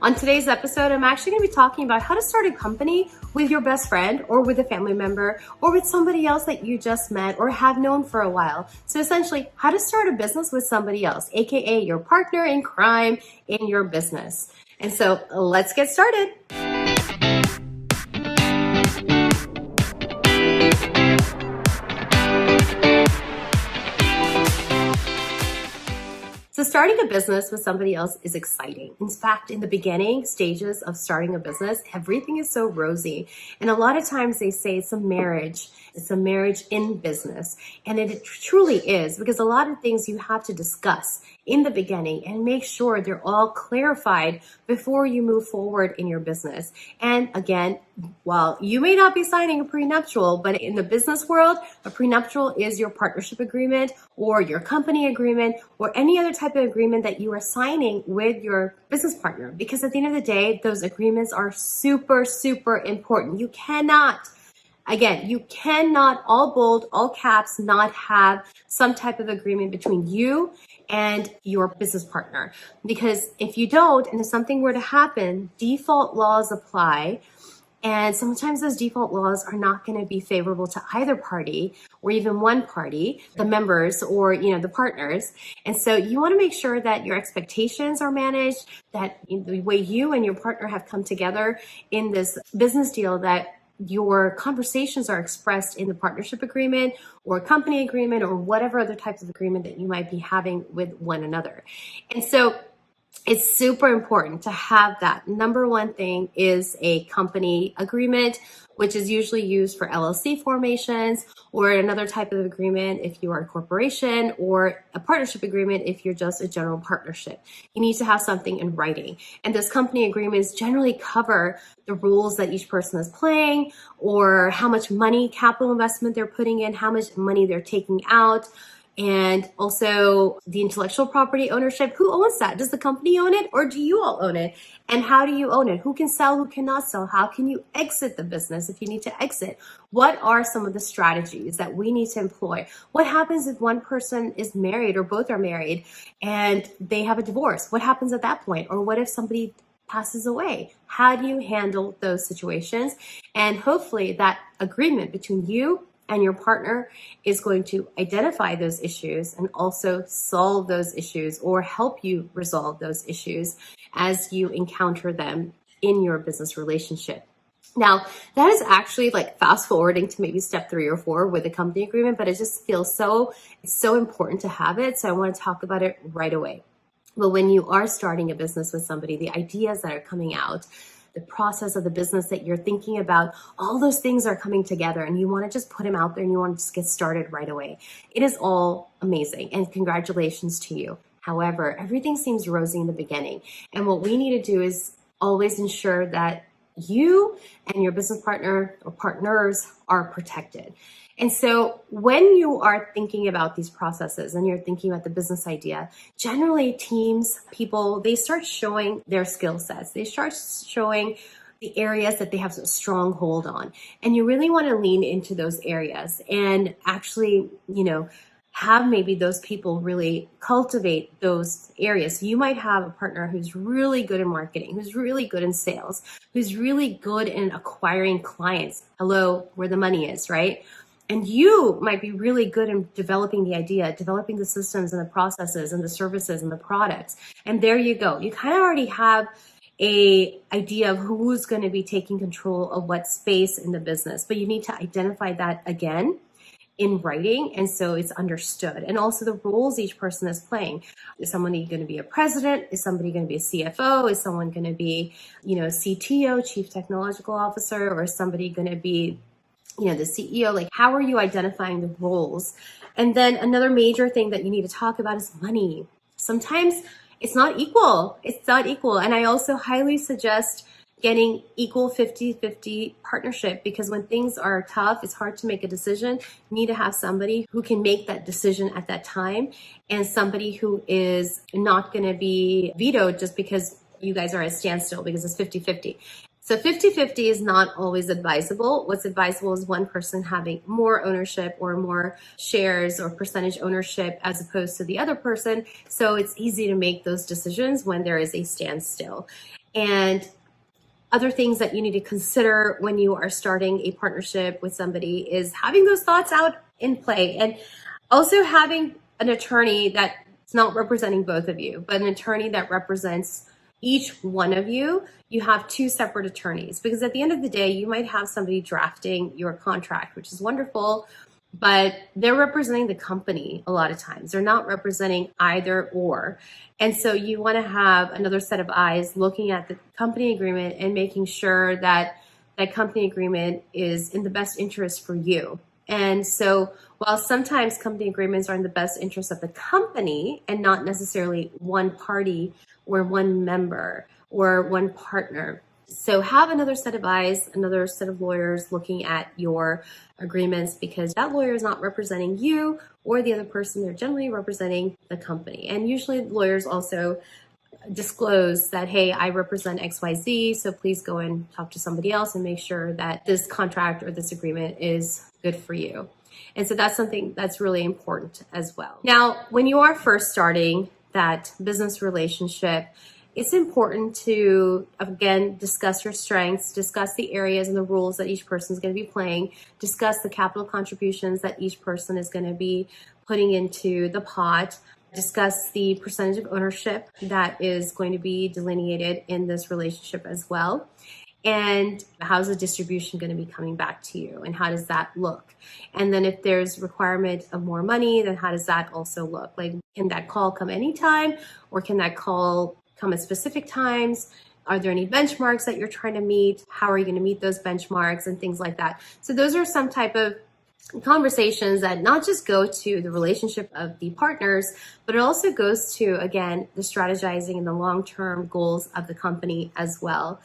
On today's episode, I'm actually going to be talking about how to start a company with your best friend or with a family member or with somebody else that you just met or have known for a while. So essentially, how to start a business with somebody else, aka your partner in crime in your business. And so let's get started. So starting a business with somebody else is exciting. In fact, in the beginning stages of starting a business, everything is so rosy. And a lot of times they say it's a marriage. It's a marriage in business. And it truly is, because a lot of things you have to discuss in the beginning and make sure they're all clarified before you move forward in your business. And again, while you may not be signing a prenuptial, but in the business world, a prenuptial is your partnership agreement or your company agreement or any other type of agreement that you are signing with your business partner. Because at the end of the day, those agreements are super, super important. You cannot, all bold, all caps, not have some type of agreement between you and your business partner. Because if you don't, and if something were to happen, default laws apply. And sometimes those default laws are not going to be favorable to either party or even one party, the members or, the partners. And so you want to make sure that your expectations are managed, that the way you and your partner have come together in this business deal, that your conversations are expressed in the partnership agreement or company agreement or whatever other types of agreement that you might be having with one another. And so it's super important to have that. Number one thing is a company agreement, which is usually used for LLC formations, or another type of agreement if you are a corporation, or a partnership agreement if you're just a general partnership. You need to have something in writing. And those company agreements generally cover the rules that each person is playing, or how much money, capital investment they're putting in, how much money they're taking out, and also the intellectual property ownership. Who owns that? Does the company own it, or do you all own it? And how do you own it? Who can sell, who cannot sell? How can you exit the business if you need to exit? What are some of the strategies that we need to employ? What happens if one person is married or both are married and they have a divorce? What happens at that point? Or what if somebody passes away? How do you handle those situations? And hopefully that agreement between you and your partner is going to identify those issues and also solve those issues or help you resolve those issues as you encounter them in your business relationship. Now, that is actually like fast forwarding to maybe step 3 or 4 with a company agreement, but it just feels it's so important to have it. So I want to talk about it right away. But when you are starting a business with somebody, the ideas that are coming out, the process of the business that you're thinking about, all those things are coming together and you want to just put them out there and you want to just get started right away. It is all amazing and congratulations to you. However, everything seems rosy in the beginning. And what we need to do is always ensure that you and your business partner or partners are protected. And so when you are thinking about these processes and you're thinking about the business idea, generally teams, people, they start showing their skill sets. They start showing the areas that they have a strong hold on. And you really want to lean into those areas and actually, have maybe those people really cultivate those areas. So you might have a partner who's really good in marketing, who's really good in sales, who's really good in acquiring clients. Hello, where the money is, right? And you might be really good in developing the idea, developing the systems and the processes and the services and the products. And there you go. You kind of already have an idea of who's going to be taking control of what space in the business, but you need to identify that again in writing, and so it's understood. And also the roles each person is playing. Is somebody going to be a president? Is somebody going to be a CFO? Is someone going to be, a CTO, Chief Technological Officer, or is somebody going to be, the CEO? Like, how are you identifying the roles? And then another major thing that you need to talk about is money. Sometimes it's not equal. And I also highly suggest getting equal 50-50 partnership, because when things are tough, it's hard to make a decision. You need to have somebody who can make that decision at that time and somebody who is not going to be vetoed just because you guys are at standstill because it's 50-50. So 50-50 is not always advisable. What's advisable is one person having more ownership or more shares or percentage ownership as opposed to the other person. So it's easy to make those decisions when there is a standstill. And other things that you need to consider when you are starting a partnership with somebody is having those thoughts out in play, and also having an attorney that's not representing both of you, but an attorney that represents each one of you. You have two separate attorneys, because at the end of the day, you might have somebody drafting your contract, which is wonderful, but they're representing the company a lot of times. They're not representing either or. And so you want to have another set of eyes looking at the company agreement and making sure that that company agreement is in the best interest for you. And so while sometimes company agreements are in the best interest of the company and not necessarily one party or one member or one partner, so have another set of eyes, another set of lawyers looking at your agreements, because that lawyer is not representing you or the other person. They're generally representing the company. And usually lawyers also disclose that, hey, I represent XYZ, so please go and talk to somebody else and make sure that this contract or this agreement is good for you. And so that's something that's really important as well. Now, when you are first starting that business relationship, it's important to, again, discuss your strengths, discuss the areas and the rules that each person is going to be playing, discuss the capital contributions that each person is going to be putting into the pot, discuss the percentage of ownership that is going to be delineated in this relationship as well. And how's the distribution going to be coming back to you, and how does that look? And then if there's requirement of more money, then how does that also look? Like, can that call come anytime, or can that call come at specific times? Are there any benchmarks that you're trying to meet? How are you going to meet those benchmarks and things like that? So those are some type of conversations that not just go to the relationship of the partners, but it also goes to, again, the strategizing and the long-term goals of the company as well.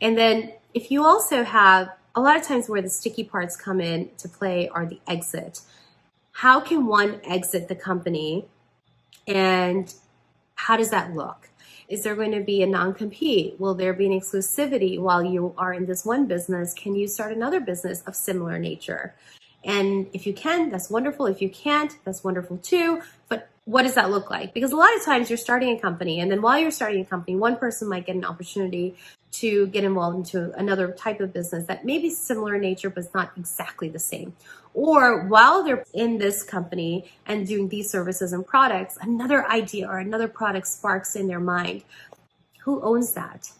And then if you also have, a lot of times where the sticky parts come in to play are the exit. How can one exit the company, and how does that look? Is there going to be a non-compete? Will there be an exclusivity while you are in this one business? Can you start another business of similar nature? And if you can, that's wonderful. If you can't, that's wonderful too. But what does that look like? Because a lot of times you're starting a company, and then while you're starting a company, one person might get an opportunity to get involved into another type of business that may be similar in nature, but it's not exactly the same. Or while they're in this company and doing these services and products, another idea or another product sparks in their mind. Who owns that?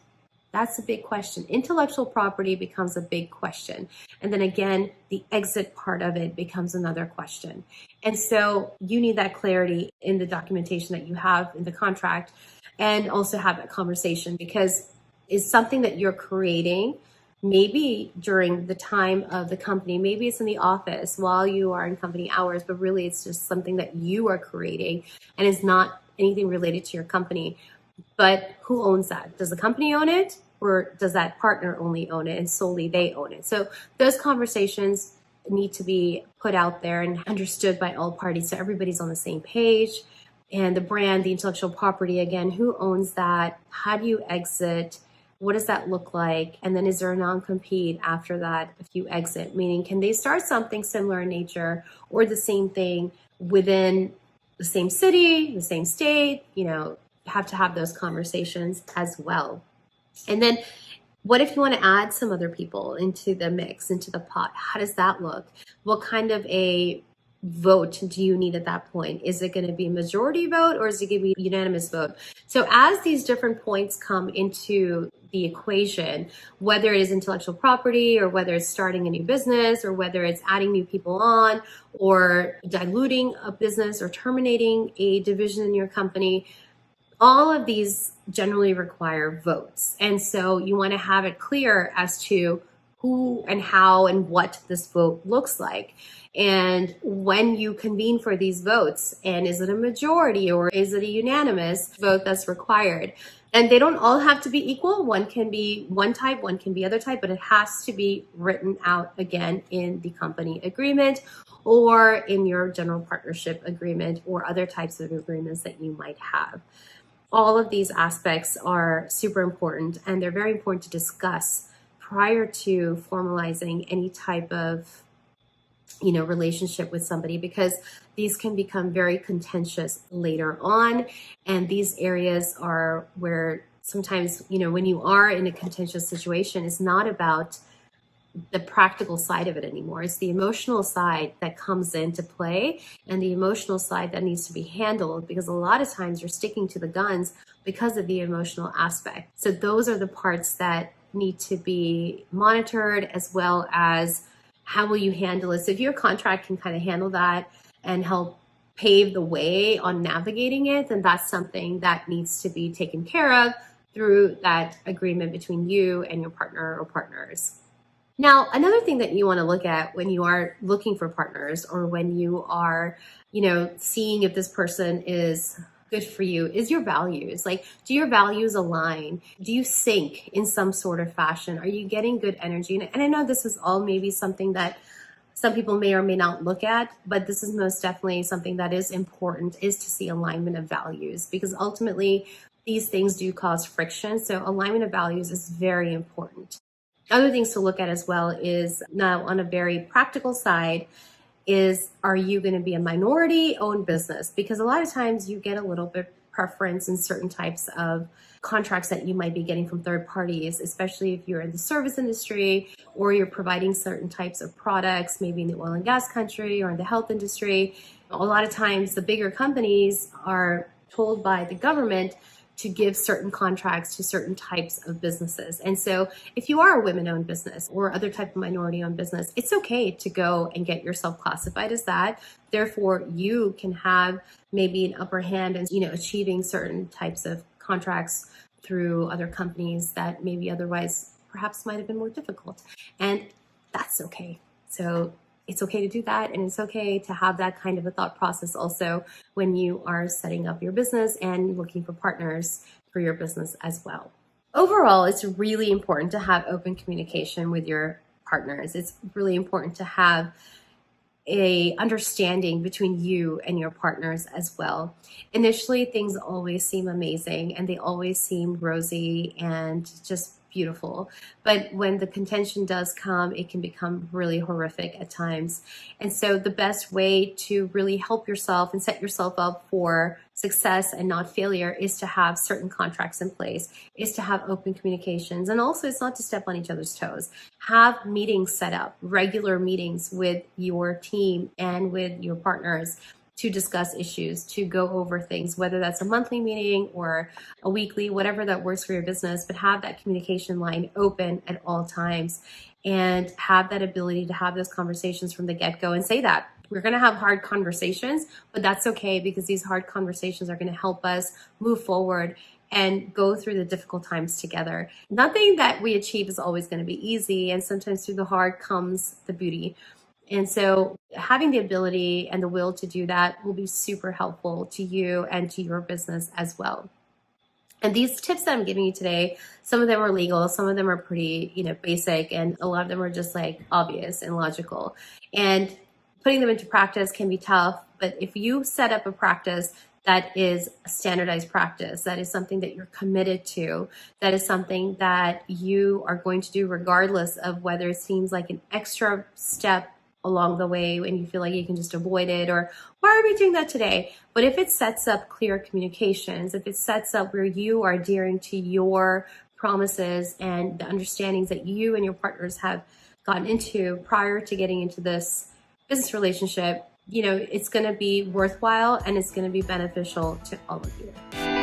That's a big question. Intellectual property becomes a big question. And then again, the exit part of it becomes another question. And so you need that clarity in the documentation that you have in the contract, and also have that conversation, because it's something that you're creating maybe during the time of the company. Maybe it's in the office while you are in company hours, but really it's just something that you are creating and is not anything related to your company. But who owns that? Does the company own it, or does that partner only own it and solely they own it? So those conversations need to be put out there and understood by all parties, so everybody's on the same page. And the brand, the intellectual property, again, who owns that? How do you exit? What does that look like? And then is there a non-compete after that if you exit? Meaning, can they start something similar in nature or the same thing within the same city, the same state? Have to have those conversations as well. And then what if you want to add some other people into the mix, into the pot? How does that look? What kind of a vote do you need at that point? Is it going to be a majority vote, or is it going to be a unanimous vote? So as these different points come into the equation, whether it is intellectual property, or whether it's starting a new business, or whether it's adding new people on, or diluting a business, or terminating a division in your company, all of these generally require votes. And so you want to have it clear as to who and how and what this vote looks like. And when you convene for these votes, and is it a majority or is it a unanimous vote that's required? And they don't all have to be equal. One can be one type, one can be other type, but it has to be written out again in the company agreement or in your general partnership agreement or other types of agreements that you might have. All of these aspects are super important, and they're very important to discuss prior to formalizing any type of relationship with somebody, because these can become very contentious later on. And these areas are where sometimes, when you are in a contentious situation, it's not about the practical side of it anymore. It's the emotional side that comes into play, and the emotional side that needs to be handled, because a lot of times you're sticking to the guns because of the emotional aspect. So those are the parts that need to be monitored, as well as how will you handle it. So if your contract can kind of handle that and help pave the way on navigating it, then that's something that needs to be taken care of through that agreement between you and your partner or partners. Now, another thing that you want to look at when you are looking for partners, or when you are, seeing if this person is good for you, is your values. Like, do your values align? Do you sync in some sort of fashion? Are you getting good energy? And I know this is all maybe something that some people may or may not look at, but this is most definitely something that is important, is to see alignment of values, because ultimately these things do cause friction. So alignment of values is very important. Other things to look at as well is, now on a very practical side, is, are you going to be a minority owned business? Because a lot of times you get a little bit preference in certain types of contracts that you might be getting from third parties, especially if you're in the service industry or you're providing certain types of products, maybe in the oil and gas country or in the health industry. A lot of times the bigger companies are told by the government to give certain contracts to certain types of businesses. And so if you are a women-owned business or other type of minority-owned business, it's okay to go and get yourself classified as that. Therefore, you can have maybe an upper hand in, achieving certain types of contracts through other companies that maybe otherwise perhaps might have been more difficult. And that's okay. So it's okay to do that, and it's okay to have that kind of a thought process also when you are setting up your business and looking for partners for your business as well. Overall, it's really important to have open communication with your partners. It's really important to have a understanding between you and your partners as well. Initially, things always seem amazing and they always seem rosy and just beautiful. But when the contention does come, it can become really horrific at times. And so the best way to really help yourself and set yourself up for success and not failure is to have certain contracts in place, is to have open communications. And also, it's not to step on each other's toes. Have meetings set up, regular meetings with your team and with your partners to discuss issues, to go over things, whether that's a monthly meeting or a weekly, whatever that works for your business, but have that communication line open at all times and have that ability to have those conversations from the get-go and say that. We're going to have hard conversations, but that's okay, because these hard conversations are going to help us move forward and go through the difficult times together. Nothing that we achieve is always going to be easy, and sometimes through the hard comes the beauty. And so having the ability and the will to do that will be super helpful to you and to your business as well. And these tips that I'm giving you today, some of them are legal, some of them are pretty, basic, and a lot of them are just like obvious and logical. And putting them into practice can be tough, but if you set up a practice that is a standardized practice, that is something that you're committed to, that is something that you are going to do regardless of whether it seems like an extra step along the way and you feel like you can just avoid it, or why are we doing that today? But if it sets up clear communications, if it sets up where you are adhering to your promises and the understandings that you and your partners have gotten into prior to getting into this business relationship, it's going to be worthwhile and it's going to be beneficial to all of you.